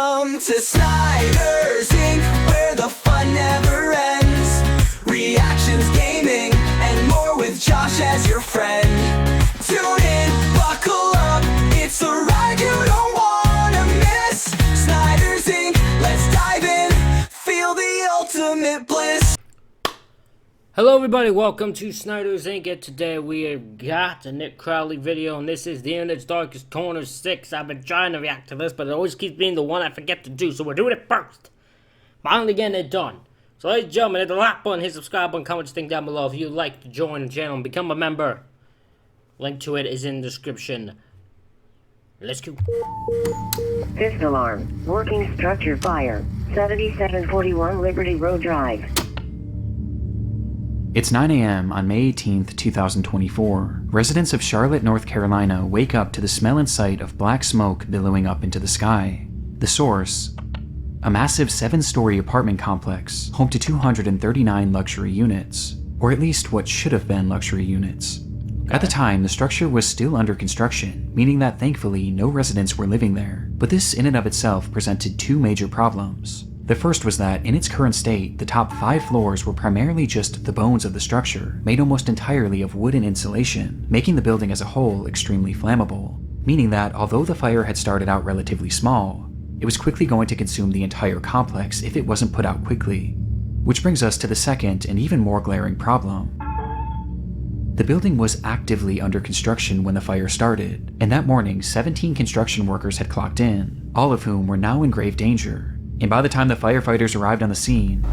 Welcome to Snyder's Inc., where the fun never ends. Reactions, gaming, and more with Josh as your friend. Tune in, buckle up, it's a ride you don't wanna miss. Snyder's Inc., let's dive in, feel the ultimate bliss. Hello everybody, welcome to Snyder's Inc. And today we have got a Nick Crowley video, and this is The Internet's Darkest Corner 6. I've been trying to react to this, but it always keeps being the one I forget to do, so we're doing it first. Finally getting it done. So ladies and gentlemen, hit the like button, hit the subscribe button, comment your thing down below if you'd like to join the channel and become a member. Link to it is in the description. Let's go. Fifth alarm. Working structure fire. 7741 Liberty Road Drive. It's 9 a.m. on May 18th, 2024. Residents of Charlotte, North Carolina wake up to the smell and sight of black smoke billowing up into the sky. The source? A massive 7-story apartment complex, home to 239 luxury units, or at least what should have been luxury units. At the time, the structure was still under construction, meaning that thankfully no residents were living there, but this in and of itself presented two major problems. The first was that, in its current state, the top 5 floors were primarily just the bones of the structure, made almost entirely of wood and insulation, making the building as a whole extremely flammable, meaning that although the fire had started out relatively small, it was quickly going to consume the entire complex if it wasn't put out quickly. Which brings us to the second and even more glaring problem. The building was actively under construction when the fire started, and that morning 17 construction workers had clocked in, all of whom were now in grave danger. And by the time the firefighters arrived on the scene,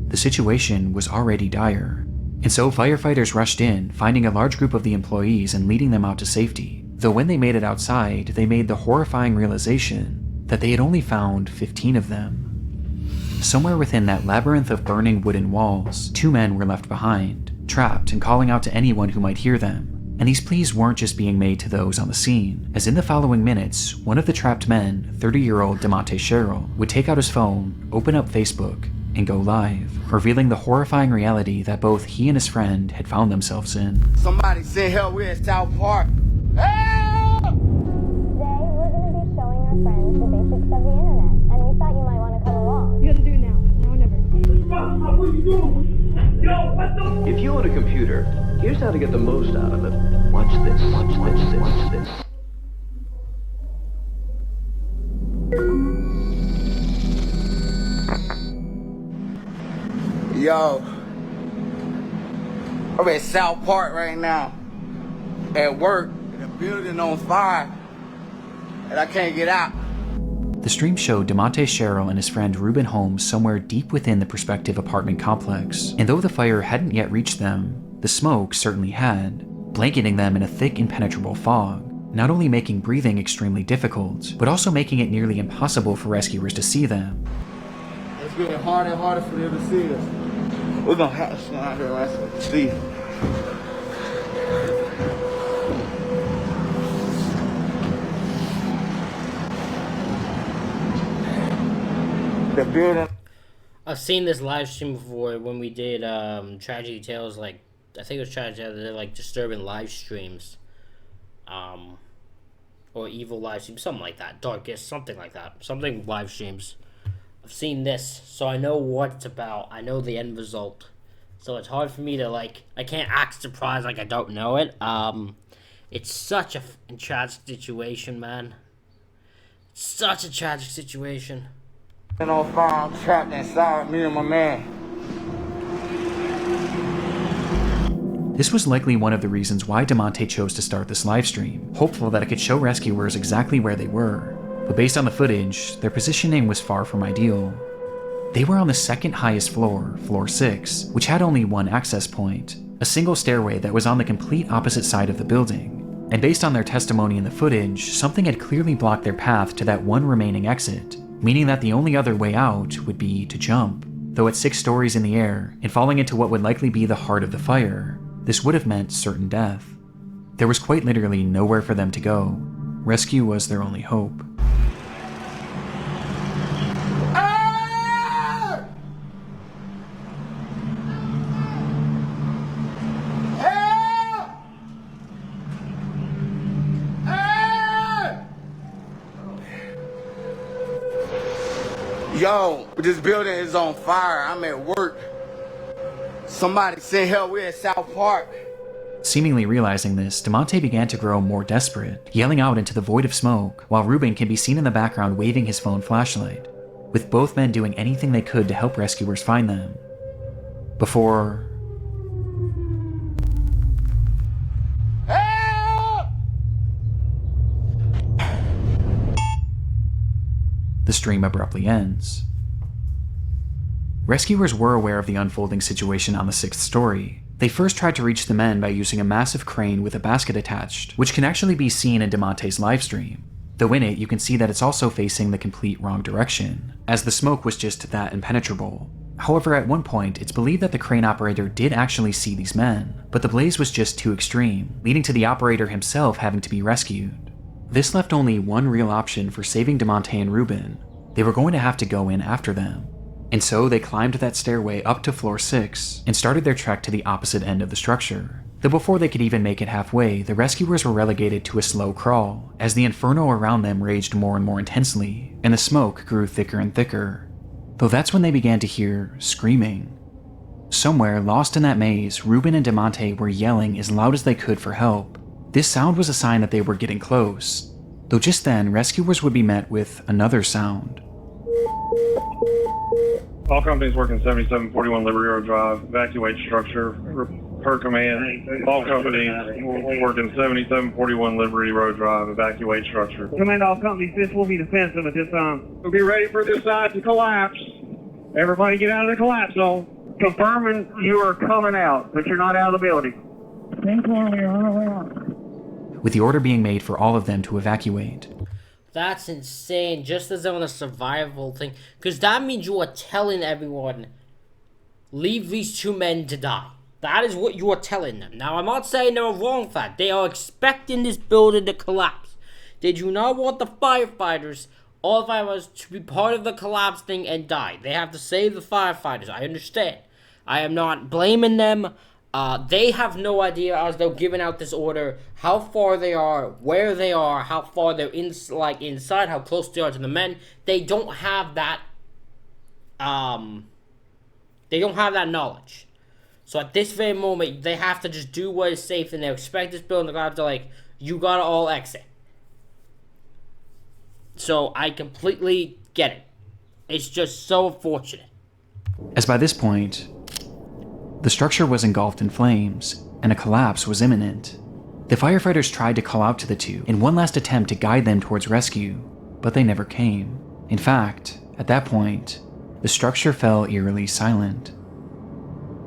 the situation was already dire. And so firefighters rushed in, finding a large group of the employees and leading them out to safety. Though when they made it outside, they made the horrifying realization that they had only found 15 of them. Somewhere within that labyrinth of burning wooden walls, 2 men were left behind, trapped and calling out to anyone who might hear them. And these pleas weren't just being made to those on the scene, as in the following minutes, one of the trapped men, 30-year-old DeMonte Sherrill, would take out his phone, open up Facebook, and go live, revealing the horrifying reality that both he and his friend had found themselves in. Somebody send help, we're in South Park. Help! Today, we're going to be showing our friends the basics of the internet, and we thought you might want to come along. You gotta do it now or never. What are you doing? Yo, what the? If you own a computer, here's how to get the most out of it. Watch this, watch this, watch this. Yo, I'm at South Park right now. At work, the building on fire, and I can't get out. The stream showed DeMonte Sherrill and his friend Ruben Holmes somewhere deep within the prospective apartment complex, and though the fire hadn't yet reached them, the smoke certainly had, blanketing them in a thick impenetrable fog, not only making breathing extremely difficult, but also making it nearly impossible for rescuers to see them. It's getting harder and harder for them to see us. We're gonna have to stand out here and see. The building. I've seen this live stream before when we did Tragedy Tales, like, I think it was Tragedy Tales, they're like disturbing live streams. Or evil live streams, something like that. Darkest, something like that. Something live streams. I've seen this, so I know what it's about. I know the end result. So it's hard for me to, like, I can't act surprised like I don't know it. It's such a tragic situation, man. Such a tragic situation. And on fire, I'm trapped inside, me and my man. This was likely one of the reasons why DeMonte chose to start this livestream, hopeful that it could show rescuers exactly where they were. But based on the footage, their positioning was far from ideal. They were on the second highest floor, floor 6, which had only one access point, a single stairway that was on the complete opposite side of the building. And based on their testimony in the footage, something had clearly blocked their path to that one remaining exit, meaning that the only other way out would be to jump. Though at 6 stories in the air, and falling into what would likely be the heart of the fire, this would have meant certain death. There was quite literally nowhere for them to go. Rescue was their only hope. Help! Yo, this building is on fire. I'm at work. Somebody send help. We're at South Park. Seemingly realizing this, DeMonte began to grow more desperate, yelling out into the void of smoke, while Ruben can be seen in the background waving his phone flashlight, with both men doing anything they could to help rescuers find them. Before... Help! the stream abruptly ends. Rescuers were aware of the unfolding situation on the 6th story. They first tried to reach the men by using a massive crane with a basket attached, which can actually be seen in DeMonte's livestream. Though in it, you can see that it's also facing the complete wrong direction, as the smoke was just that impenetrable. However, at one point, it's believed that the crane operator did actually see these men, but the blaze was just too extreme, leading to the operator himself having to be rescued. This left only one real option for saving DeMonte and Ruben. They were going to have to go in after them. And so they climbed that stairway up to floor 6 and started their trek to the opposite end of the structure. Though before they could even make it halfway, the rescuers were relegated to a slow crawl, as the inferno around them raged more and more intensely, and the smoke grew thicker and thicker. Though that's when they began to hear screaming. Somewhere lost in that maze, Ruben and DeMonte were yelling as loud as they could for help. This sound was a sign that they were getting close, though just then, rescuers would be met with another sound. All companies working 7741 Liberty Road Drive, evacuate structure, per command. All companies working 7741 Liberty Road Drive, evacuate structure. Command all companies, this will be defensive at this time. We'll be ready for this side to collapse. Everybody get out of the collapse zone. Confirming you are coming out, but you're not out of the building. With the order being made for all of them to evacuate. That's insane, just as on a survival thing. Because that means you are telling everyone, leave these two men to die. That is what you are telling them. Now, I'm not saying they're wrong for that. They are expecting this building to collapse. They do not want the firefighters, all the firefighters, to be part of the collapse thing and die. They have to save the firefighters. I understand. I am not blaming them. They have no idea, as they're giving out this order, how far they are, where they are, how far they're inside, how close they are to the men. They don't have that. They don't have that knowledge. So at this very moment, they have to just do what is safe, and they expect this building to collapse. They're like, you gotta all exit. So I completely get it. It's just so unfortunate. As by this point, the structure was engulfed in flames, and a collapse was imminent. The firefighters tried to call out to the two in one last attempt to guide them towards rescue, but they never came. In fact, at that point, the structure fell eerily silent.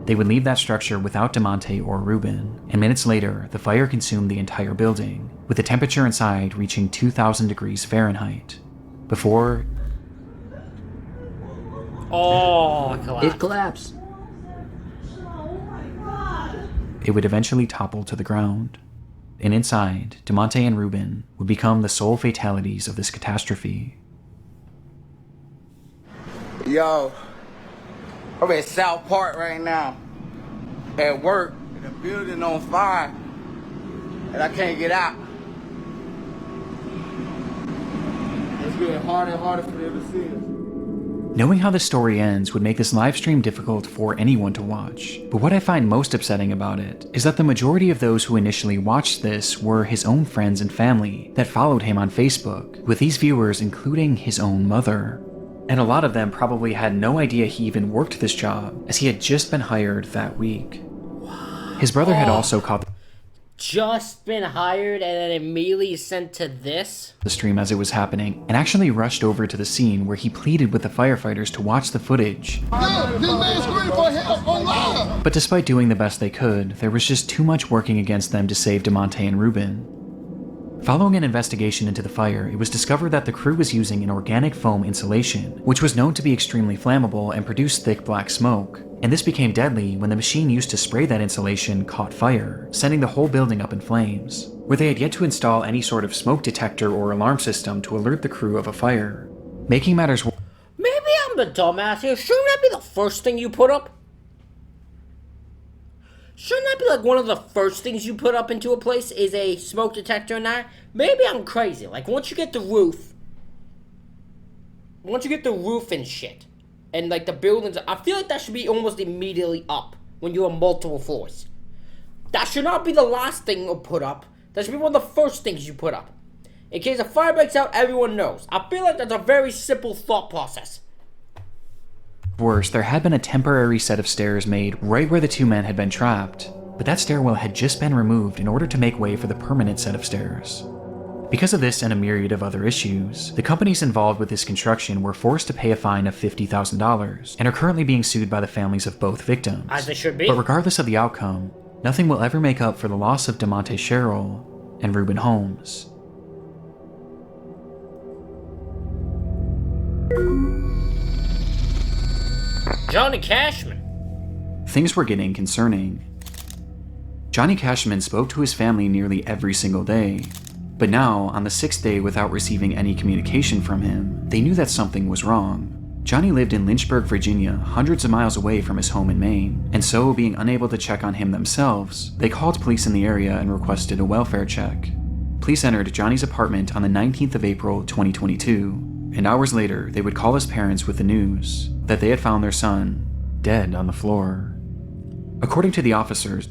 They would leave that structure without DeMonte or Ruben, and minutes later, the fire consumed the entire building, with the temperature inside reaching 2,000 degrees Fahrenheit, before... Oh, It collapsed. It would eventually topple to the ground. And inside, DeMonte and Ruben would become the sole fatalities of this catastrophe. Yo, I'm at South Park right now. At work, and the building on fire, and I can't get out. It's getting harder and harder for them to see us. Knowing how the story ends would make this livestream difficult for anyone to watch, but what I find most upsetting about it is that the majority of those who initially watched this were his own friends and family that followed him on Facebook, with these viewers including his own mother. And a lot of them probably had no idea he even worked this job, as he had just been hired that week. His brother had also caught just been hired and then immediately sent to this? The stream as it was happening, and actually rushed over to the scene where he pleaded with the firefighters to watch the footage. Yo, this man's screaming for help on live! But despite doing the best they could, there was just too much working against them to save DeMonte and Ruben. Following an investigation into the fire, it was discovered that the crew was using an organic foam insulation, which was known to be extremely flammable and produce thick black smoke. And this became deadly when the machine used to spray that insulation caught fire, sending the whole building up in flames, where they had yet to install any sort of smoke detector or alarm system to alert the crew of a fire. Making matters worse. Maybe I'm the dumbass here. Shouldn't that be the first thing you put up? Shouldn't that be like one of the first things you put up into a place is a smoke detector in there? Maybe I'm crazy. Like once you get the roof, once you get the roof and shit, and like the buildings, I feel like that should be almost immediately up when you have multiple floors. That should not be the last thing you put up. That should be one of the first things you put up. In case a fire breaks out, everyone knows. I feel like that's a very simple thought process. Worse, there had been a temporary set of stairs made right where the two men had been trapped, but that stairwell had just been removed in order to make way for the permanent set of stairs. Because of this and a myriad of other issues, the companies involved with this construction were forced to pay a fine of $50,000 and are currently being sued by the families of both victims. As they should be. But regardless of the outcome, nothing will ever make up for the loss of DeMonte Sherrill and Reuben Holmes. Johnny Cashman. Things were getting concerning. Johnny Cashman spoke to his family nearly every single day, but now, on the 6th day without receiving any communication from him, they knew that something was wrong. Johnny lived in Lynchburg, Virginia, hundreds of miles away from his home in Maine, and so, being unable to check on him themselves, they called police in the area and requested a welfare check. Police entered Johnny's apartment on the 19th of April, 2022, and hours later, they would call his parents with the news that they had found their son dead on the floor. According to the officers,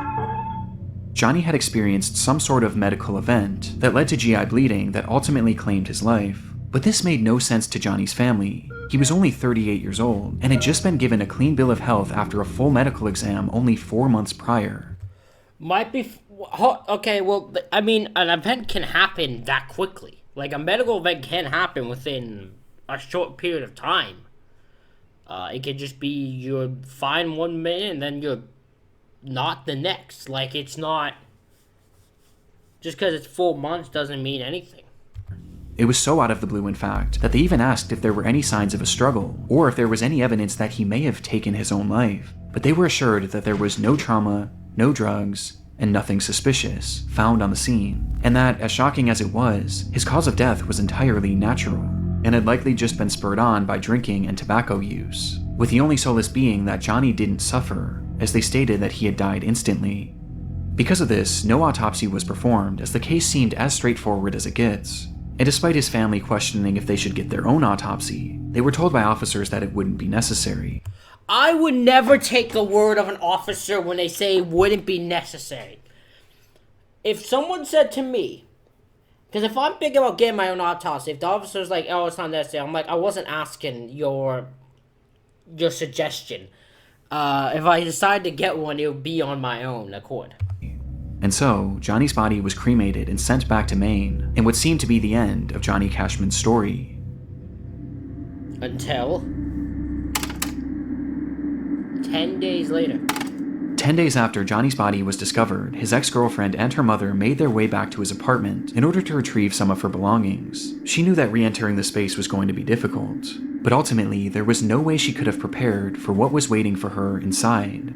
Johnny had experienced some sort of medical event that led to GI bleeding that ultimately claimed his life. But this made no sense to Johnny's family. He was only 38 years old and had just been given a clean bill of health after a full medical exam only 4 months prior. Might be... Okay, well, I mean, an event can happen that quickly. Like, a medical event can happen within a short period of time. It could just be you're fine 1 minute and then you're not the next. Like, it's not... Just because it's 4 months doesn't mean anything. It was so out of the blue, in fact, that they even asked if there were any signs of a struggle, or if there was any evidence that he may have taken his own life. But they were assured that there was no trauma, no drugs, and nothing suspicious found on the scene, and that, as shocking as it was, his cause of death was entirely natural, and had likely just been spurred on by drinking and tobacco use, with the only solace being that Johnny didn't suffer, as they stated that he had died instantly. Because of this, no autopsy was performed, as the case seemed as straightforward as it gets. And despite his family questioning if they should get their own autopsy, they were told by officers that it wouldn't be necessary. I would never take the word of an officer when they say it wouldn't be necessary. If someone said to me, because if I'm thinking about getting my own autopsy, if the officer's like, oh, it's not necessary, I'm like, I wasn't asking your suggestion. If I decide to get one, it would be on my own accord. And so, Johnny's body was cremated and sent back to Maine, in what seemed to be the end of Johnny Cashman's story. Until 10 days later. 10 days after Johnny's body was discovered, his ex-girlfriend and her mother made their way back to his apartment in order to retrieve some of her belongings. She knew that re-entering the space was going to be difficult, but ultimately, there was no way she could have prepared for what was waiting for her inside.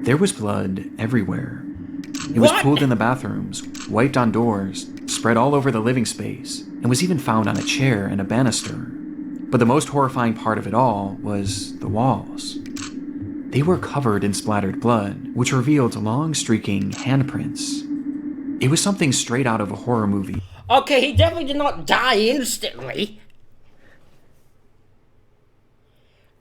There was blood everywhere. It was pooled in the bathrooms, wiped on doors, spread all over the living space, and was even found on a chair and a banister. But the most horrifying part of it all was the walls. They were covered in splattered blood, which revealed long streaking handprints. It was something straight out of a horror movie. Okay, he definitely did not die instantly.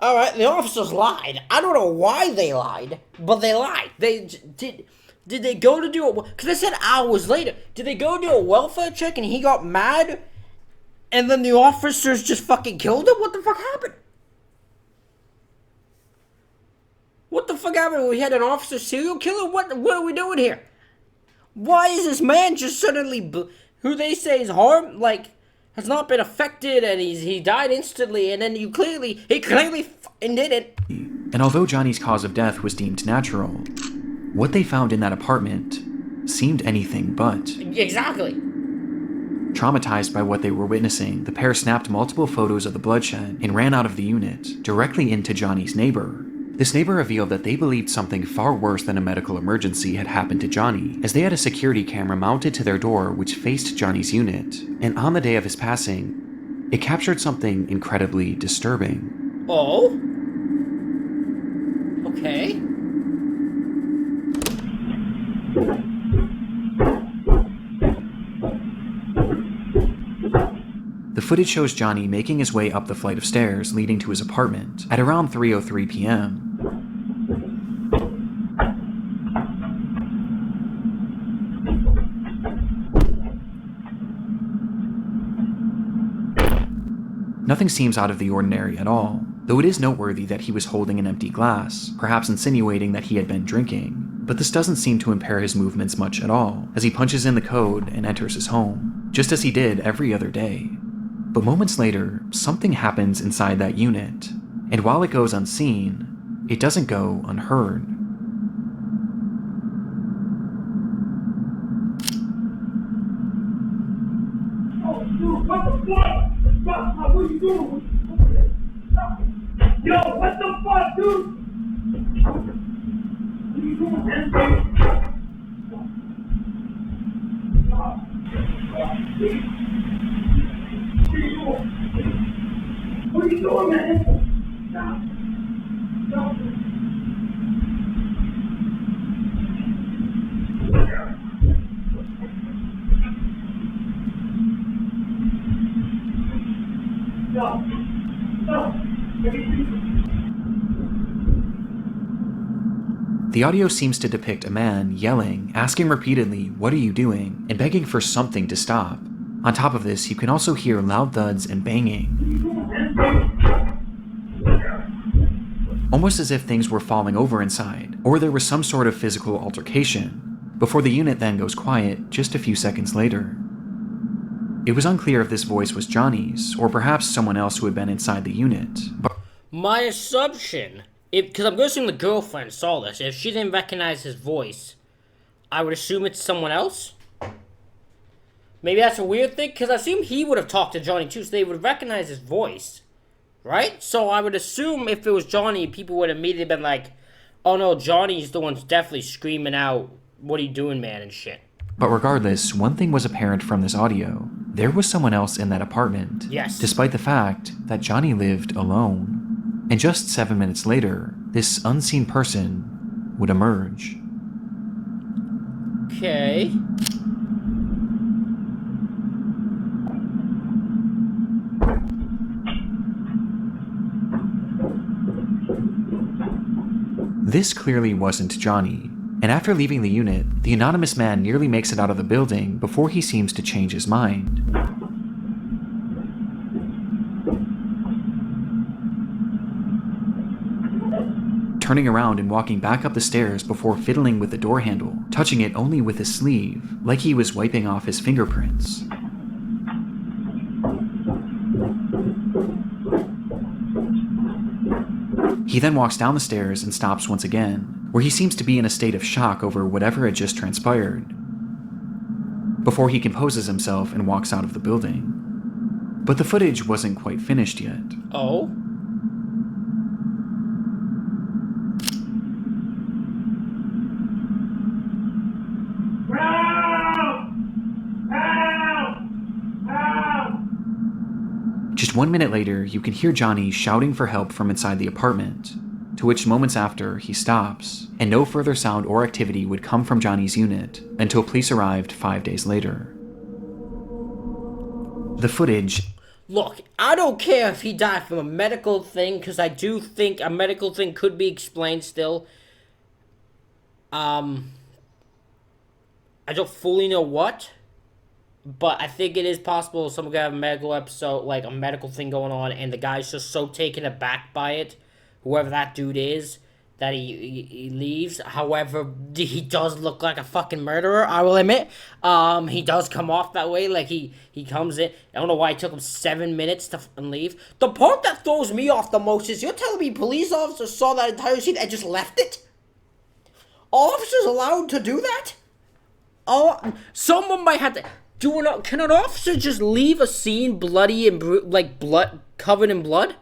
Alright, the officers lied. I don't know why they lied, but they lied. Did they go to do it? Because they said hours later. Did they go do a welfare check and he got mad? And then the officers just fucking killed him? What the fuck happened? What the fuck happened? We had an officer serial killer? What are we doing here? Why is this man just suddenly... who they say is harmed? Like... has not been affected and he died instantly, and then he clearly fucking did it. And although Johnny's cause of death was deemed natural, what they found in that apartment seemed anything but. Exactly. Traumatized by what they were witnessing, the pair snapped multiple photos of the bloodshed and ran out of the unit, directly into Johnny's neighbor. This neighbor revealed that they believed something far worse than a medical emergency had happened to Johnny, as they had a security camera mounted to their door which faced Johnny's unit, and on the day of his passing, it captured something incredibly disturbing. Oh? Okay. The footage shows Johnny making his way up the flight of stairs leading to his apartment at around 3:03 p.m. Nothing seems out of the ordinary at all, though it is noteworthy that he was holding an empty glass, perhaps insinuating that he had been drinking. But this doesn't seem to impair his movements much at all, as he punches in the code and enters his home, just as he did every other day. But moments later, something happens inside that unit, and while it goes unseen, it doesn't go unheard. Oh, dude, what the fuck? What are you doing? Yo, what the fuck, dude? What are you doing, man? What are you doing, man? Stop. Stop. The audio seems to depict a man yelling, asking repeatedly, "What are you doing?" and begging for something to stop. On top of this, you can also hear loud thuds and banging, almost as if things were falling over inside, or there was some sort of physical altercation, before the unit then goes quiet just a few seconds later. It was unclear if this voice was Johnny's, or perhaps someone else who had been inside the unit, but my assumption, because I'm going to assume the girlfriend saw this, if she didn't recognize his voice, I would assume it's someone else? Maybe that's a weird thing, because I assume he would have talked to Johnny too, so they would recognize his voice, right? So I would assume if it was Johnny, people would have immediately been like, oh no, Johnny's the one who's definitely screaming out, "What are you doing, man?" and shit. But regardless, one thing was apparent from this audio. There was someone else in that apartment. Yes. Despite the fact that Johnny lived alone. And just 7 minutes later, this unseen person would emerge. Okay. This clearly wasn't Johnny. And after leaving the unit, the anonymous man nearly makes it out of the building before he seems to change his mind. Turning around and walking back up the stairs before fiddling with the door handle, touching it only with his sleeve, like he was wiping off his fingerprints. He then walks down the stairs and stops once again, where he seems to be in a state of shock over whatever had just transpired, before he composes himself and walks out of the building. But the footage wasn't quite finished yet. Oh? Just 1 minute later, you can hear Johnny shouting for help from inside the apartment, to which moments after, he stops, and no further sound or activity would come from Johnny's unit until police arrived 5 days later. The footage... Look, I don't care if he died from a medical thing, because I do think a medical thing could be explained still. I don't fully know what, but I think it is possible someone could have a medical episode, like a medical thing going on, and the guy's just so taken aback by it, whoever that dude is, that he leaves. However, he does look like a fucking murderer, I will admit. He does come off that way, like he comes in. I don't know why it took him 7 minutes to leave. The part that throws me off the most is you're telling me police officers saw that entire scene and just left it? Officers allowed to do that? Oh, someone might have to... Can an officer just leave a scene bloody and blood covered in blood?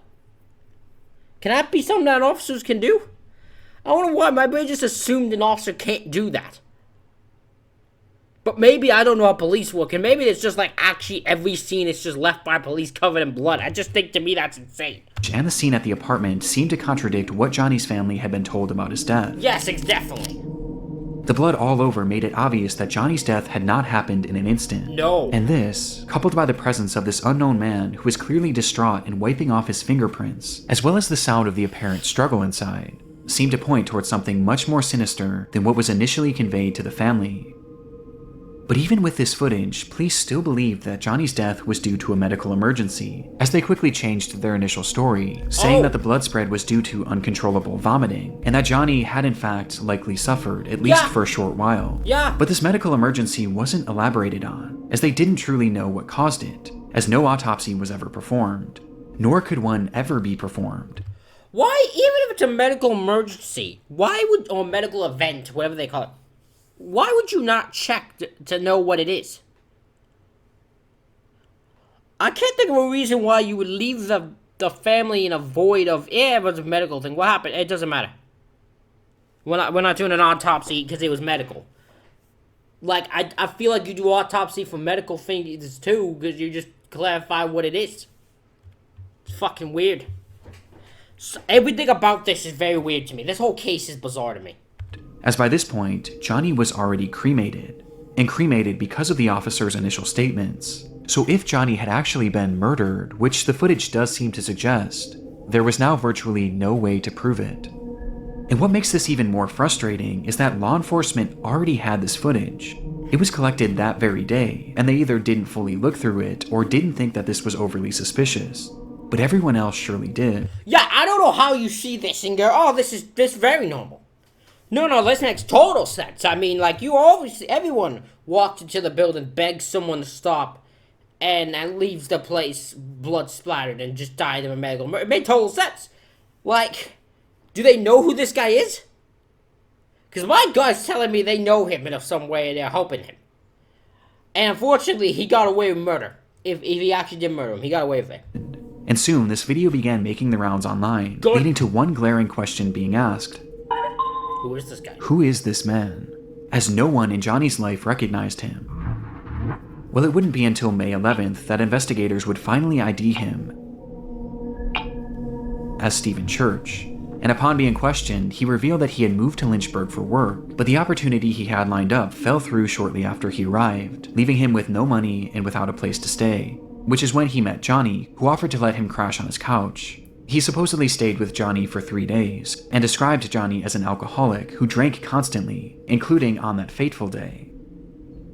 Can that be something that officers can do? I don't know why my brain just assumed an officer can't do that. But maybe I don't know how police work, and maybe it's just like actually every scene is just left by police covered in blood. I just think to me that's insane. And the scene at the apartment seemed to contradict what Johnny's family had been told about his death. Yes, it's definitely. The blood all over made it obvious that Johnny's death had not happened in an instant. No. And this, coupled by the presence of this unknown man who was clearly distraught and wiping off his fingerprints, as well as the sound of the apparent struggle inside, seemed to point towards something much more sinister than what was initially conveyed to the family. But even with this footage, police still believed that Johnny's death was due to a medical emergency, as they quickly changed their initial story, saying that the blood spread was due to uncontrollable vomiting, and that Johnny had in fact likely suffered, at least for a short while. But this medical emergency wasn't elaborated on, as they didn't truly know what caused it, as no autopsy was ever performed, nor could one ever be performed. Why, even if it's a medical emergency, why would, or medical event, whatever they call it, why would you not check to know what it is? I can't think of a reason why you would leave the family in a void of, yeah, it was a medical thing. What happened? It doesn't matter. We're not doing an autopsy because it was medical. Like, I feel like you do autopsy for medical things too, because you just clarify what it is. It's fucking weird. So, everything about this is very weird to me. This whole case is bizarre to me. As by this point, Johnny was already cremated, and cremated because of the officer's initial statements. So if Johnny had actually been murdered, which the footage does seem to suggest, there was now virtually no way to prove it. And what makes this even more frustrating is that law enforcement already had this footage. It was collected that very day, and they either didn't fully look through it or didn't think that this was overly suspicious. But everyone else surely did. Yeah, I don't know how you see this and go, oh, this is very normal. No, this makes total sense. I mean, like, everyone walked into the building, begged someone to stop, and leaves the place blood splattered and just died of a medical murder. It made total sense. Like, do they know who this guy is? Because my gut's telling me they know him in some way and they're helping him. And unfortunately, he got away with murder. If he actually did murder him, he got away with it. And soon, this video began making the rounds online, leading to one glaring question being asked. Who is this guy? Who is this man? As no one in Johnny's life recognized him. Well, it wouldn't be until May 11th that investigators would finally ID him as Stephen Church. And upon being questioned, he revealed that he had moved to Lynchburg for work, but the opportunity he had lined up fell through shortly after he arrived, leaving him with no money and without a place to stay, which is when he met Johnny, who offered to let him crash on his couch. He supposedly stayed with Johnny for 3 days, and described Johnny as an alcoholic who drank constantly, including on that fateful day.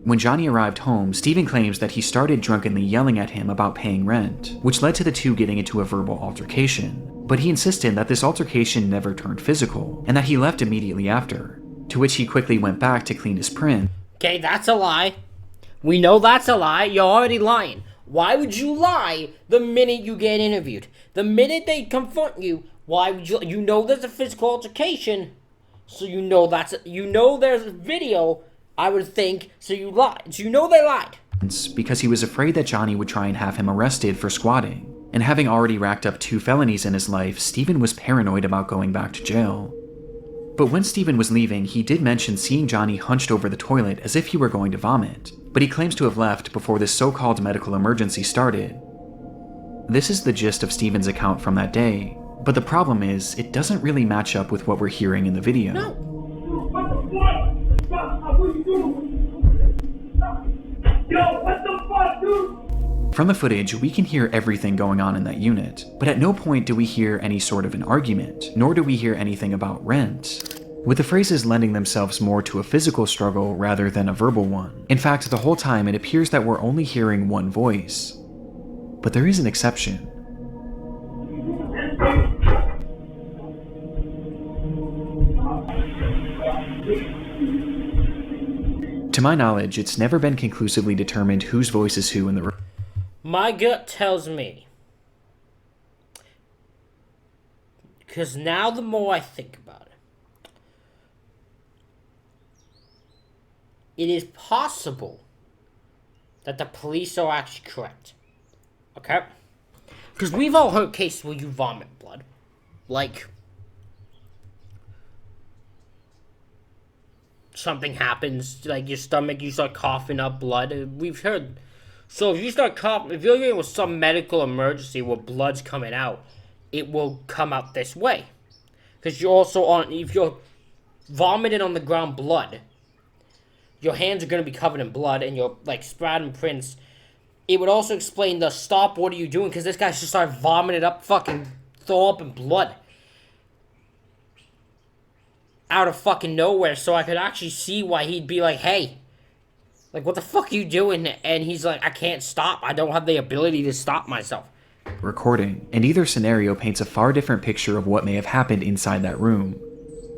When Johnny arrived home, Stephen claims that he started drunkenly yelling at him about paying rent, which led to the two getting into a verbal altercation, but he insisted that this altercation never turned physical, and that he left immediately after, to which he quickly went back to clean his print. Okay, that's a lie. We know that's a lie. You're already lying. Why would you lie the minute you get interviewed? The minute they confront you, why would you? You know there's a physical altercation, so you know there's a video. I would think so. You lied. So you know they lied. Because he was afraid that Johnny would try and have him arrested for squatting, and having already racked up 2 felonies in his life, Stephen was paranoid about going back to jail. But when Stephen was leaving, he did mention seeing Johnny hunched over the toilet as if he were going to vomit, but he claims to have left before this so-called medical emergency started. This is the gist of Stephen's account from that day, but the problem is, it doesn't really match up with what we're hearing in the video. No. What the fuck? What are you doing? Yo, what the fuck, dude? From the footage, we can hear everything going on in that unit, but at no point do we hear any sort of an argument, nor do we hear anything about rent, with the phrases lending themselves more to a physical struggle rather than a verbal one. In fact, the whole time it appears that we're only hearing one voice. But there is an exception. To my knowledge, it's never been conclusively determined whose voice is who in the room. My gut tells me, because now the more I think about it, it is possible that the police are actually correct. Okay? Because we've all heard cases where you vomit blood. Like, something happens, like your stomach, you start coughing up blood. We've heard. So if you start coughing, if you're dealing with some medical emergency where blood's coming out, it will come out this way. Because you're also if you're vomiting on the ground blood, your hands are going to be covered in blood and you're, like, sprouting prints. It would also explain the stop, what are you doing? Because this guy just started vomiting up, fucking throw up in blood. Out of fucking nowhere, so I could actually see why he'd be like, hey, like, what the fuck are you doing? And he's like, I can't stop. I don't have the ability to stop myself. Recording, and either scenario paints a far different picture of what may have happened inside that room.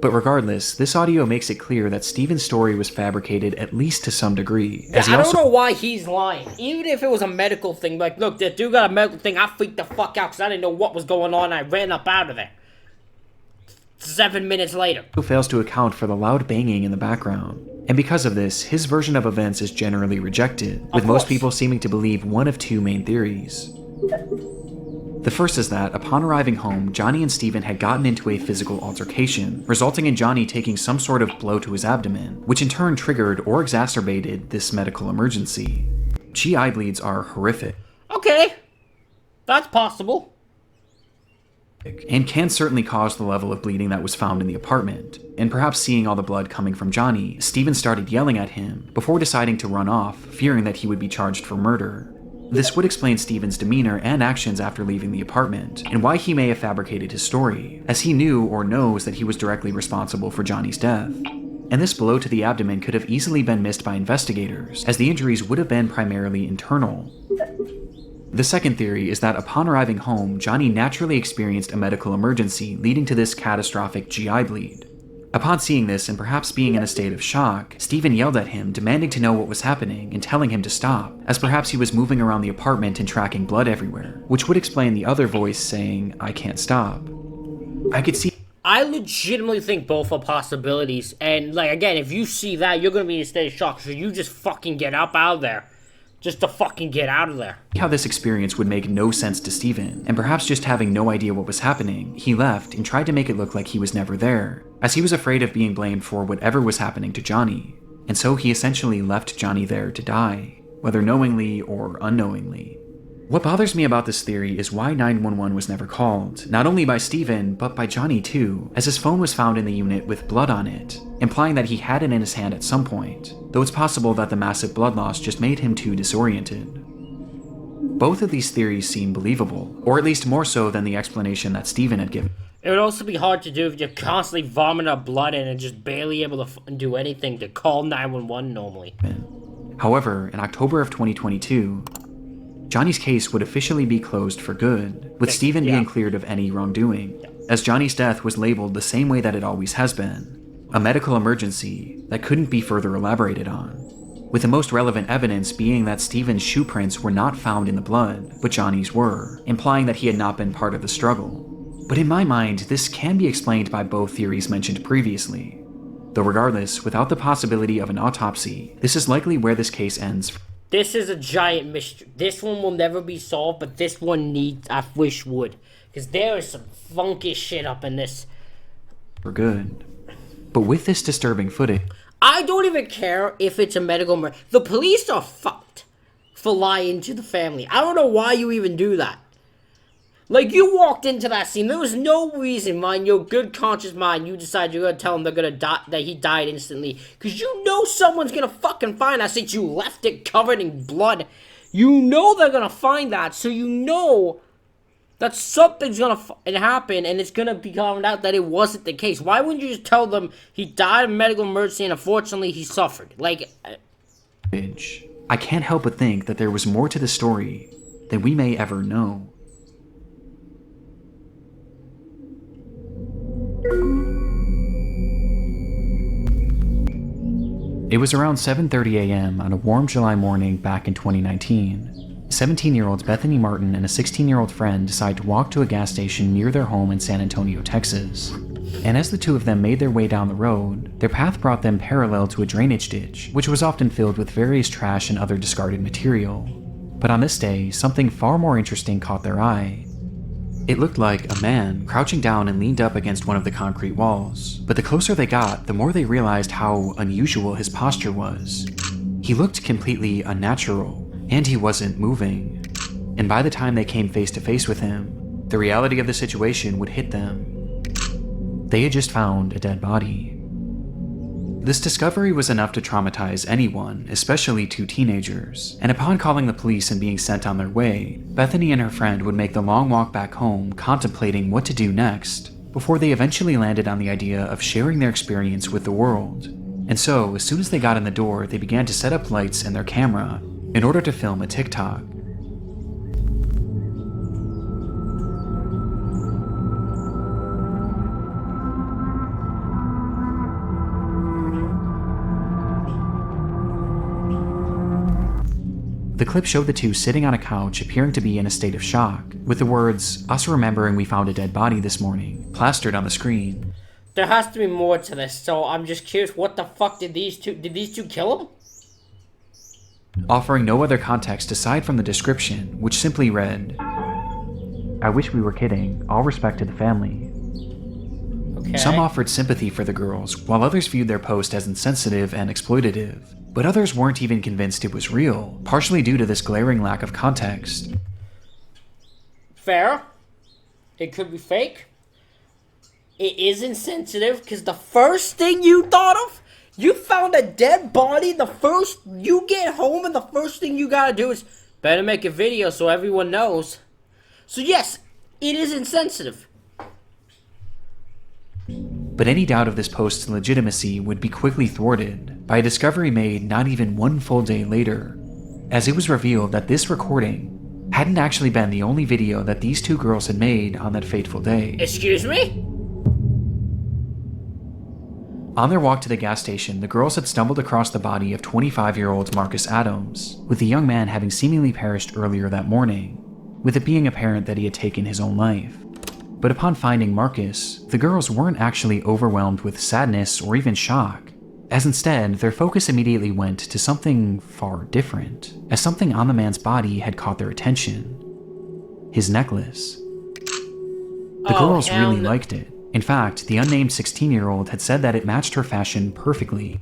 But regardless, this audio makes it clear that Steven's story was fabricated at least to some degree. As I don't know why he's lying. Even if it was a medical thing, like, look, that dude got a medical thing, I freaked the fuck out because I didn't know what was going on. I ran up out of there. 7 minutes later. Fails to account for the loud banging in the background. And because of this, his version of events is generally rejected, with most people seeming to believe one of two main theories. The first is that, upon arriving home, Johnny and Steven had gotten into a physical altercation, resulting in Johnny taking some sort of blow to his abdomen, which in turn triggered or exacerbated this medical emergency. GI bleeds are horrific. Okay, that's possible. And can certainly cause the level of bleeding that was found in the apartment. And perhaps seeing all the blood coming from Johnny, Steven started yelling at him before deciding to run off, fearing that he would be charged for murder. This would explain Steven's demeanor and actions after leaving the apartment, and why he may have fabricated his story, as he knew or knows that he was directly responsible for Johnny's death. And this blow to the abdomen could have easily been missed by investigators, as the injuries would have been primarily internal. The second theory is that upon arriving home, Johnny naturally experienced a medical emergency leading to this catastrophic GI bleed. Upon seeing this and perhaps being in a state of shock, Steven yelled at him, demanding to know what was happening and telling him to stop, as perhaps he was moving around the apartment and tracking blood everywhere, which would explain the other voice saying, I can't stop. I legitimately think both are possibilities, and, like, again, if you see that, you're gonna be in a state of shock, so you just fucking get up out of there. Just to fucking get out of there. How this experience would make no sense to Steven, and perhaps just having no idea what was happening, he left and tried to make it look like he was never there, as he was afraid of being blamed for whatever was happening to Johnny, and so he essentially left Johnny there to die, whether knowingly or unknowingly. What bothers me about this theory is why 911 was never called, not only by Steven, but by Johnny too, as his phone was found in the unit with blood on it, implying that he had it in his hand at some point, though it's possible that the massive blood loss just made him too disoriented. Both of these theories seem believable, or at least more so than the explanation that Steven had given. It would also be hard to do if you're constantly vomiting up blood and just barely able to do anything to call 911 normally. However, in October of 2022, Johnny's case would officially be closed for good, with Steven being cleared of any wrongdoing, as Johnny's death was labeled the same way that it always has been, a medical emergency that couldn't be further elaborated on, with the most relevant evidence being that Steven's shoe prints were not found in the blood, but Johnny's were, implying that he had not been part of the struggle. But in my mind, this can be explained by both theories mentioned previously. Though regardless, without the possibility of an autopsy, this is likely where this case ends. This is a giant mystery. This one will never be solved, but this one needs, I wish would. Because there is some funky shit up in this. For good. But with this disturbing footage, I don't even care if it's a medical murder. The police are fucked for lying to the family. I don't know why you even do that. Like, you walked into that scene. There was no reason, in your good conscious mind, you decide you're gonna tell him they're gonna die, that he died instantly. Because you know someone's gonna fucking find that since you left it covered in blood. You know they're gonna find that, so you know that something's gonna happen, and it's gonna be found out that it wasn't the case. Why wouldn't you just tell them he died of a medical emergency and unfortunately he suffered? Like, I can't help but think that there was more to the story than we may ever know. It was around 7:30 a.m. on a warm July morning back in 2019. 17-year-olds Bethany Martin and a 16-year-old friend decide to walk to a gas station near their home in San Antonio, Texas. And as the two of them made their way down the road, their path brought them parallel to a drainage ditch, which was often filled with various trash and other discarded material. But on this day, something far more interesting caught their eye. It looked like a man crouching down and leaned up against one of the concrete walls, but the closer they got, the more they realized how unusual his posture was. He looked completely unnatural, and he wasn't moving. And by the time they came face to face with him, the reality of the situation would hit them. They had just found a dead body. This discovery was enough to traumatize anyone, especially two teenagers, and upon calling the police and being sent on their way, Bethany and her friend would make the long walk back home contemplating what to do next, before they eventually landed on the idea of sharing their experience with the world. And so, as soon as they got in the door, they began to set up lights and their camera in order to film a TikTok. The clip showed the two sitting on a couch appearing to be in a state of shock, with the words, "Us remembering we found a dead body this morning," plastered on the screen. There has to be more to this, so I'm just curious, what the fuck did these two kill him? Offering no other context aside from the description, which simply read, "I wish we were kidding, all respect to the family." Okay. Some offered sympathy for the girls, while others viewed their post as insensitive and exploitative. But others weren't even convinced it was real, partially due to this glaring lack of context. Fair. It could be fake. It is insensitive, because the first thing you thought of, you found a dead body, you get home and the first thing you gotta do is, better make a video so everyone knows. So yes, it is insensitive. But any doubt of this post's legitimacy would be quickly thwarted by a discovery made not even one full day later, as it was revealed that this recording hadn't actually been the only video that these two girls had made on that fateful day. Excuse me? On their walk to the gas station, the girls had stumbled across the body of 25-year-old Marcus Adams, with the young man having seemingly perished earlier that morning, with it being apparent that he had taken his own life. But upon finding Marcus, the girls weren't actually overwhelmed with sadness or even shock, as instead, their focus immediately went to something far different, as something on the man's body had caught their attention. His necklace. The girls really liked it. In fact, the unnamed 16-year-old had said that it matched her fashion perfectly.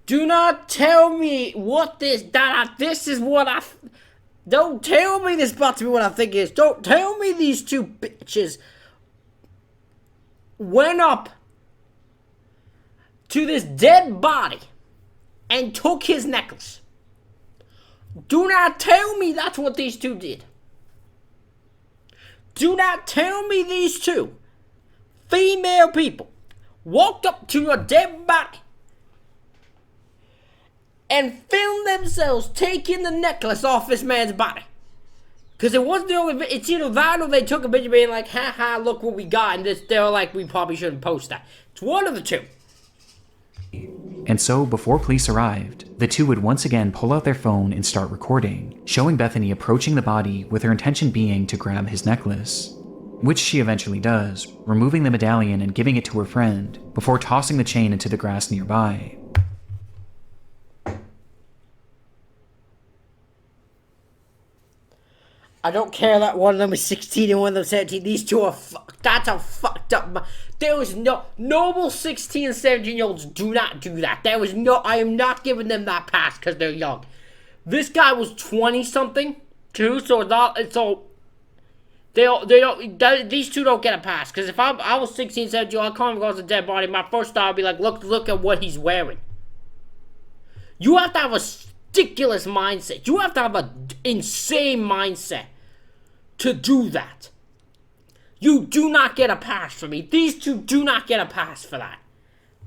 Do not tell me what this is what I... Don't tell me this about to be what I think it is. Don't tell me these two bitches went up to this dead body and took his necklace. Do not tell me that's what these two did. Do not tell me these two female people walked up to a dead body and filmed themselves taking the necklace off this man's body. Because it wasn't the only, it's either that or they took a picture being like, haha, look what we got, and they were like, we probably shouldn't post that. It's one of the two. And so, before police arrived, the two would once again pull out their phone and start recording, showing Bethany approaching the body with her intention being to grab his necklace, which she eventually does, removing the medallion and giving it to her friend, before tossing the chain into the grass nearby. I don't care that one of them is 16 and one of them 17. These two are that's a fucked up. There was no normal 16 and 17-year-olds do not do that. There was no. I am not giving them that pass because they're young. This guy was 20 something too, so it's not. So they don't. These two don't get a pass because if I was 16, 17, I come across a dead body. My first thought would be like, look at what he's wearing. You have to have a ridiculous mindset. You have to have an insane mindset to do that. You do not get a pass for me. These two do not get a pass for that.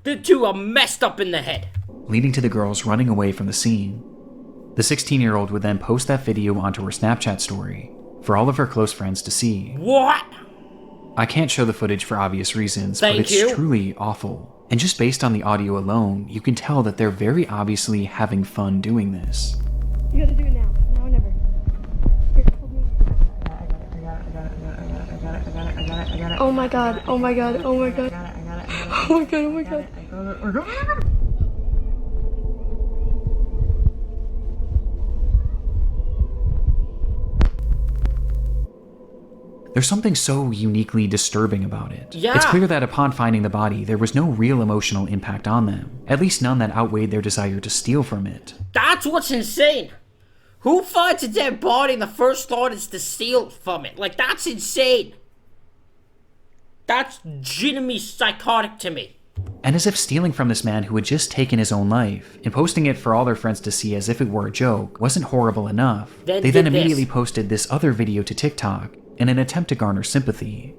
The two are messed up in the head. Leading to the girls running away from the scene. The 16-year-old would then post that video onto her Snapchat story for all of her close friends to see. What? I can't show the footage for obvious reasons, but it's truly awful. And just based on the audio alone, you can tell that they're very obviously having fun doing this. You gotta do it now. Now or never. Here, hold me. I got it. Oh my god. Oh my god. Oh my god. Oh my god. Oh my god. There's something so uniquely disturbing about it. Yeah. It's clear that upon finding the body, there was no real emotional impact on them. At least none that outweighed their desire to steal from it. That's what's insane. Who finds a dead body and the first thought is to steal from it? Like, that's insane. That's legitimately psychotic to me. And as if stealing from this man who had just taken his own life and posting it for all their friends to see as if it were a joke wasn't horrible enough, they then immediately posted this other video to TikTok in an attempt to garner sympathy.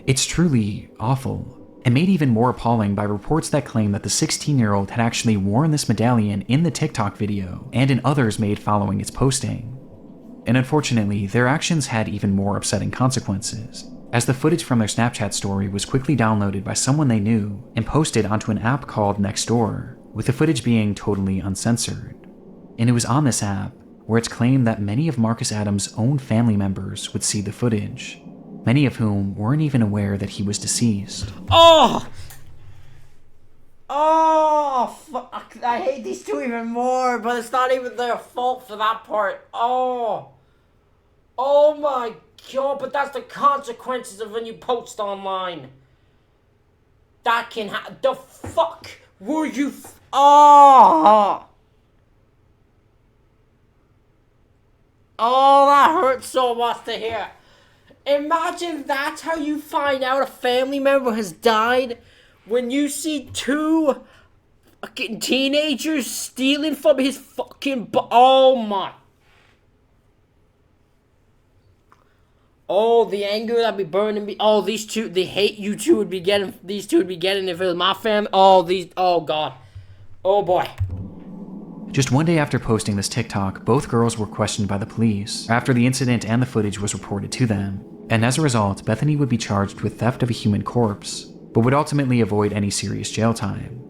It's truly awful, and made even more appalling by reports that claim that the 16-year-old had actually worn this medallion in the TikTok video and in others made following its posting. And unfortunately, their actions had even more upsetting consequences, as the footage from their Snapchat story was quickly downloaded by someone they knew and posted onto an app called Nextdoor, with the footage being totally uncensored. And it was on this app where it's claimed that many of Marcus Adams' own family members would see the footage, many of whom weren't even aware that he was deceased. Oh! Oh, fuck. I hate these two even more, but it's not even their fault for that part. Oh. Oh my God, but that's the consequences of when you post online. That can happen. The fuck were you Oh! Oh, that hurts so much to hear. Imagine that's how you find out a family member has died, when you see two fucking teenagers stealing from his fucking oh my. Oh, the anger that'd be burning me. Oh, these two, the hate you two would be getting, these two would be getting if it was my family. Oh, oh God. Oh boy. Just one day after posting this TikTok, both girls were questioned by the police after the incident and the footage was reported to them. And as a result, Bethany would be charged with theft of a human corpse, but would ultimately avoid any serious jail time.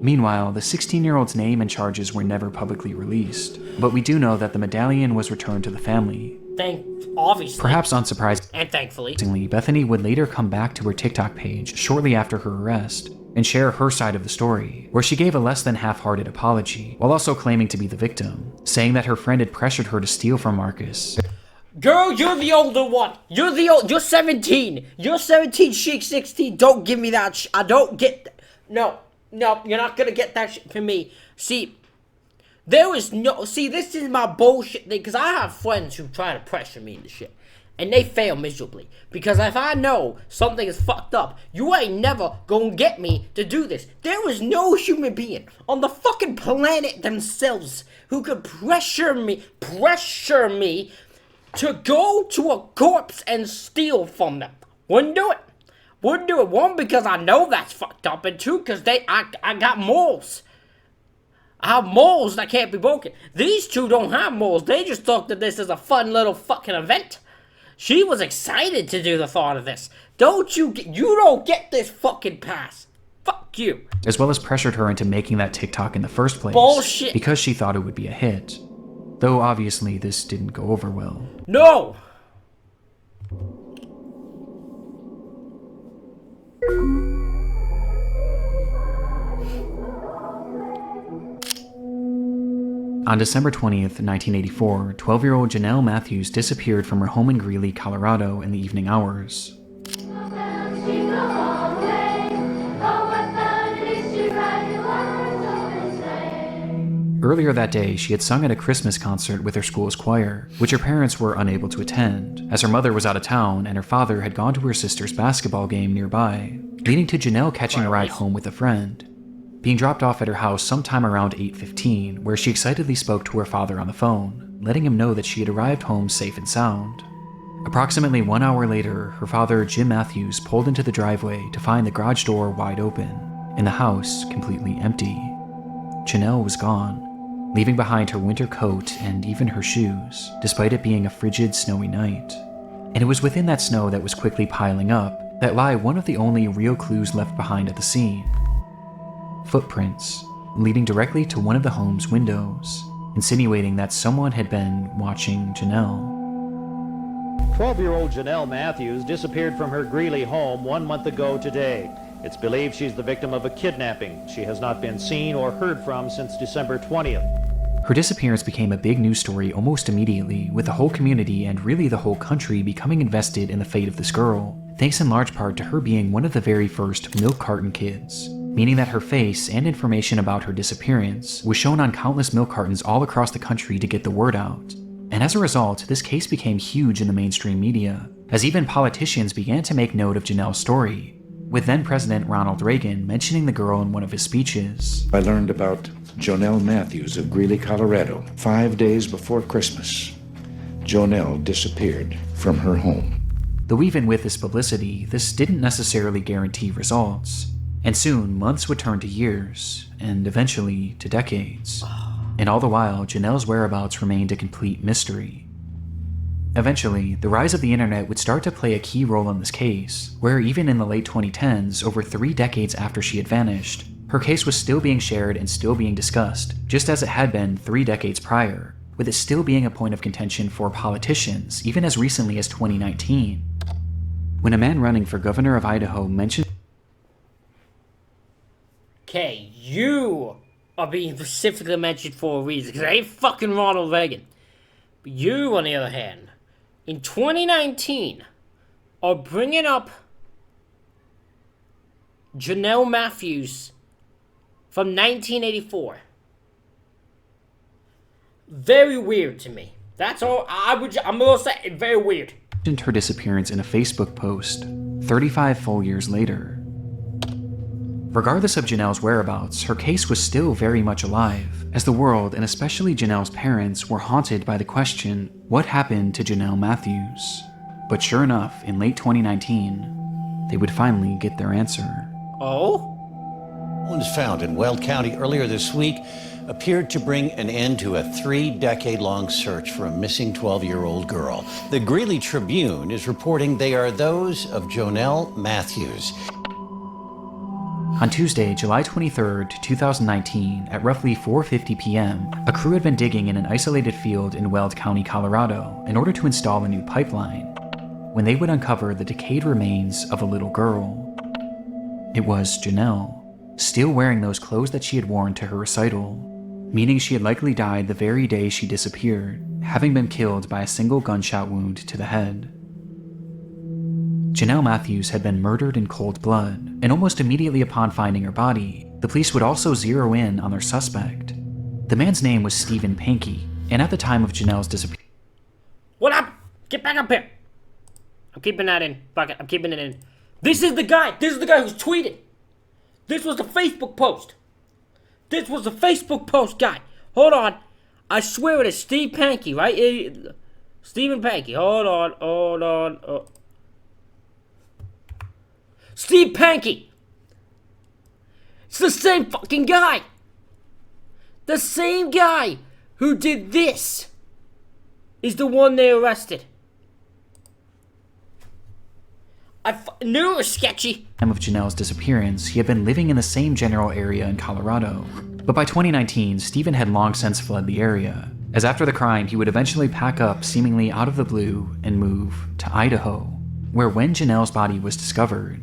Meanwhile, the 16-year-old's name and charges were never publicly released, but we do know that the medallion was returned to the family. Obviously. Perhaps unsurprisingly, and thankfully, Bethany would later come back to her TikTok page shortly after her arrest and share her side of the story, where she gave a less than half-hearted apology, while also claiming to be the victim, saying that her friend had pressured her to steal from Marcus. Girl, you're the older one. You're 17. You're 17, she's 16. Don't give me that I don't get No, you're not gonna get that shit from me. See, this is my bullshit thing, because I have friends who try to pressure me into shit, and they fail miserably, because if I know something is fucked up, you ain't never gonna get me to do this. There is no human being on the fucking planet themselves who could pressure me to go to a corpse and steal from them. Wouldn't do it. One, because I know that's fucked up, and two, because I got morals. I have morals that can't be broken. These two don't have morals. They just thought that this is a fun little fucking event. She was excited to do the thought of this. You don't get this fucking pass. Fuck you. As well as pressured her into making that TikTok in the first place. Bullshit. Because she thought it would be a hit. Though obviously this didn't go over well. No! On December 20th, 1984, 12-year-old Janelle Matthews disappeared from her home in Greeley, Colorado in the evening hours. Earlier that day, she had sung at a Christmas concert with her school's choir, which her parents were unable to attend, as her mother was out of town and her father had gone to her sister's basketball game nearby, leading to Janelle catching a ride home with a friend, being dropped off at her house sometime around 8:15, where she excitedly spoke to her father on the phone, letting him know that she had arrived home safe and sound. Approximately 1 hour later, her father, Jim Matthews, pulled into the driveway to find the garage door wide open, and the house completely empty. Janelle was gone, leaving behind her winter coat and even her shoes, despite it being a frigid, snowy night. And it was within that snow that was quickly piling up that lie one of the only real clues left behind at the scene. Footprints, leading directly to one of the home's windows, insinuating that someone had been watching Janelle. 12-year-old Janelle Matthews disappeared from her Greeley home 1 month ago today. It's believed she's the victim of a kidnapping. She has not been seen or heard from since December 20th. Her disappearance became a big news story almost immediately, with the whole community and really the whole country becoming invested in the fate of this girl, thanks in large part to her being one of the very first milk carton kids, meaning that her face and information about her disappearance was shown on countless milk cartons all across the country to get the word out. And as a result, this case became huge in the mainstream media, as even politicians began to make note of Janelle's story, with then-President Ronald Reagan mentioning the girl in one of his speeches. I learned about Jonelle Matthews of Greeley, Colorado, 5 days before Christmas. Jonelle disappeared from her home. Though even with this publicity, this didn't necessarily guarantee results. And soon, months would turn to years, and eventually to decades. And all the while, Jonelle's whereabouts remained a complete mystery. Eventually, the rise of the internet would start to play a key role in this case, where even in the late 2010s, over 3 decades after she had vanished, her case was still being shared and still being discussed, just as it had been 3 decades prior, with it still being a point of contention for politicians, even as recently as 2019. When a man running for governor of Idaho mentioned... Okay, you are being specifically mentioned for a reason, because I ain't fucking Ronald Reagan. But you, on the other hand, in 2019, are bringing up Jonelle Matthews from 1984. Very weird to me. That's all I'm gonna say. Very weird. Her disappearance in a Facebook post 35 full years later. Regardless of Jonelle's whereabouts, her case was still very much alive, as the world, and especially Jonelle's parents, were haunted by the question, what happened to Jonelle Matthews? But sure enough, in late 2019, they would finally get their answer. Oh? Was found in Weld County earlier this week appeared to bring an end to a 3-decade-long search for a missing 12-year-old girl. The Greeley Tribune is reporting they are those of Jonelle Matthews. On Tuesday, July 23, 2019, at roughly 4:50 p.m., a crew had been digging in an isolated field in Weld County, Colorado, in order to install a new pipeline, when they would uncover the decayed remains of a little girl. It was Jonelle, still wearing those clothes that she had worn to her recital, meaning she had likely died the very day she disappeared, having been killed by a single gunshot wound to the head. Jonelle Matthews had been murdered in cold blood, and almost immediately upon finding her body, the police would also zero in on their suspect. The man's name was Stephen Pankey, and at the time of Jonelle's disappearance... What up? Get back up here. I'm keeping that in. Fuck it, I'm keeping it in. This is the guy. This is the guy who's tweeted. This was the Facebook post. This was the Facebook post, guy. Hold on. I swear it is Steve Pankey, right? Stephen Pankey. Hold on. Oh. Steve Pankey! It's the same fucking guy! The same guy who did this is the one they arrested. I knew it was sketchy. At the time of Jonelle's disappearance, he had been living in the same general area in Colorado. But by 2019, Stephen had long since fled the area, as after the crime, he would eventually pack up seemingly out of the blue and move to Idaho, where when Jonelle's body was discovered,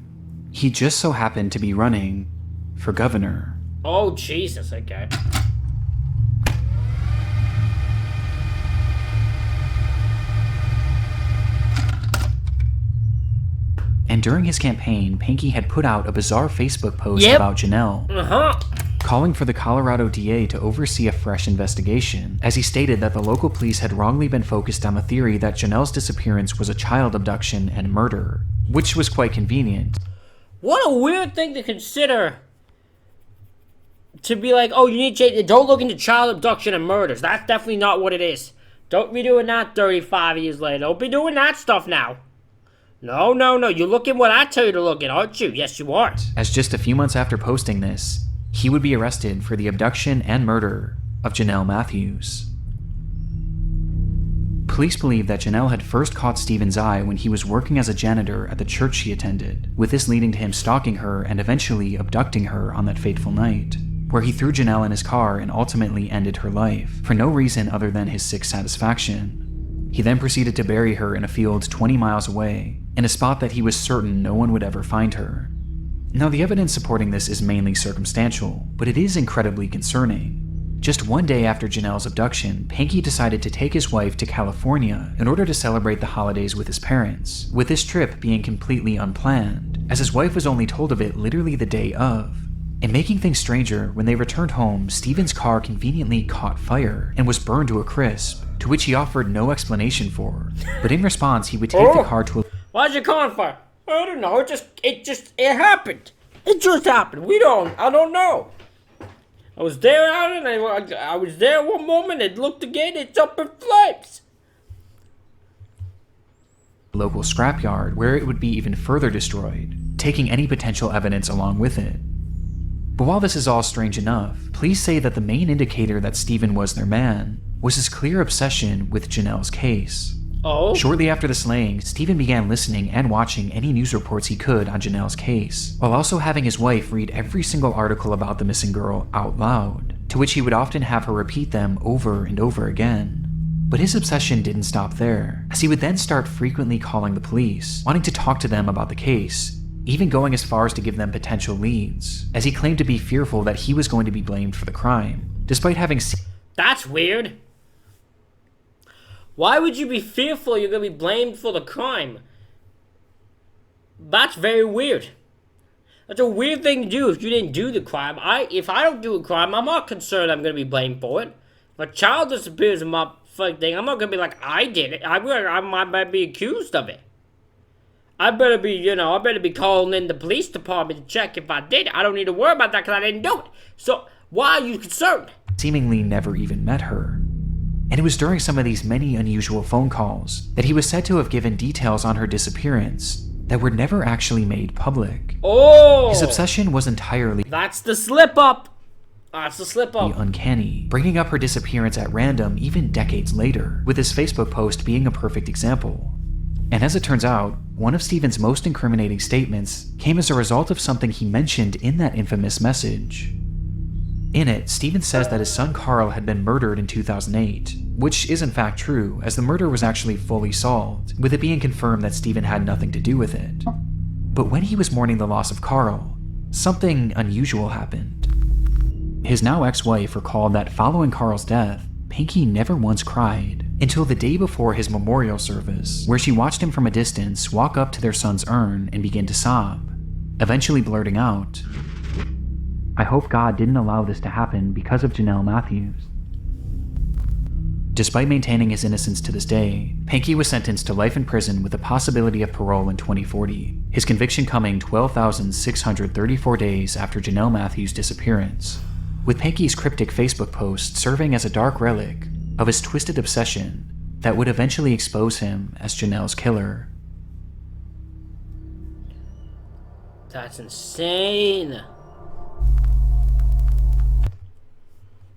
he just so happened to be running for governor. Oh, Jesus, okay. And during his campaign, Pankey had put out a bizarre Facebook post about Jonelle, calling for the Colorado DA to oversee a fresh investigation, as he stated that the local police had wrongly been focused on the theory that Jonelle's disappearance was a child abduction and murder, which was quite convenient. What a weird thing to consider. To be like, oh, you need to don't look into child abduction and murders. That's definitely not what it is. Don't be doing that 35 years later. Don't be doing that stuff now. No. You're looking what I tell you to look at, aren't you? Yes, you are. As just a few months after posting this, he would be arrested for the abduction and murder of Jonelle Matthews. Police believe that Jonelle had first caught Stephen's eye when he was working as a janitor at the church she attended, with this leading to him stalking her and eventually abducting her on that fateful night, where he threw Jonelle in his car and ultimately ended her life, for no reason other than his sick satisfaction. He then proceeded to bury her in a field 20 miles away, in a spot that he was certain no one would ever find her. Now, the evidence supporting this is mainly circumstantial, but it is incredibly concerning. Just one day after Jonelle's abduction, Pankey decided to take his wife to California in order to celebrate the holidays with his parents, with this trip being completely unplanned, as his wife was only told of it literally the day of. And making things stranger, when they returned home, Stephen's car conveniently caught fire and was burned to a crisp, to which he offered no explanation for. But in response, he would take the car to a... Why'd you call on fire? I don't know. It happened. It just happened. I don't know. I was there out and I was there one moment. It looked again. It's up in flames. Local scrapyard where it would be even further destroyed, taking any potential evidence along with it. But while this is all strange enough, police say that the main indicator that Stephen was their man was his clear obsession with Janelle's case. Oh? Shortly after the slaying, Stephen began listening and watching any news reports he could on Janelle's case, while also having his wife read every single article about the missing girl out loud, to which he would often have her repeat them over and over again. But his obsession didn't stop there, as he would then start frequently calling the police, wanting to talk to them about the case, even going as far as to give them potential leads, as he claimed to be fearful that he was going to be blamed for the crime, despite having seen— That's weird. Why would you be fearful you're going to be blamed for the crime? That's very weird. That's a weird thing to do if you didn't do the crime. If I don't do a crime, I'm not concerned I'm going to be blamed for it. If a child disappears in my fucking thing, I'm not going to be like, I did it. I might be accused of it. I better be calling in the police department to check if I did it. I don't need to worry about that because I didn't do it. So, why are you concerned? Seemingly never even met her. And it was during some of these many unusual phone calls that he was said to have given details on her disappearance that were never actually made public. Oh! His obsession was entirely— That's the slip up! That's the slip up. Uncanny, bringing up her disappearance at random even decades later, with his Facebook post being a perfect example. And as it turns out, one of Stephen's most incriminating statements came as a result of something he mentioned in that infamous message. In it, Stephen says that his son Carl had been murdered in 2008, which is in fact true, as the murder was actually fully solved, with it being confirmed that Stephen had nothing to do with it. But when he was mourning the loss of Carl, something unusual happened. His now ex-wife recalled that following Carl's death, Pinky never once cried, until the day before his memorial service, where she watched him from a distance walk up to their son's urn and begin to sob, eventually blurting out, "I hope God didn't allow this to happen because of Janelle Matthews." Despite maintaining his innocence to this day, Pinky was sentenced to life in prison with the possibility of parole in 2040, his conviction coming 12,634 days after Janelle Matthews' disappearance, with Pinky's cryptic Facebook post serving as a dark relic of his twisted obsession that would eventually expose him as Janelle's killer. That's insane.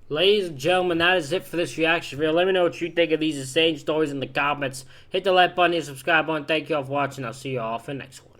Ladies and gentlemen, that is it for this reaction video. Let me know what you think of these insane stories in the comments. Hit the like button and subscribe button. Thank you all for watching. I'll see you all for the next one.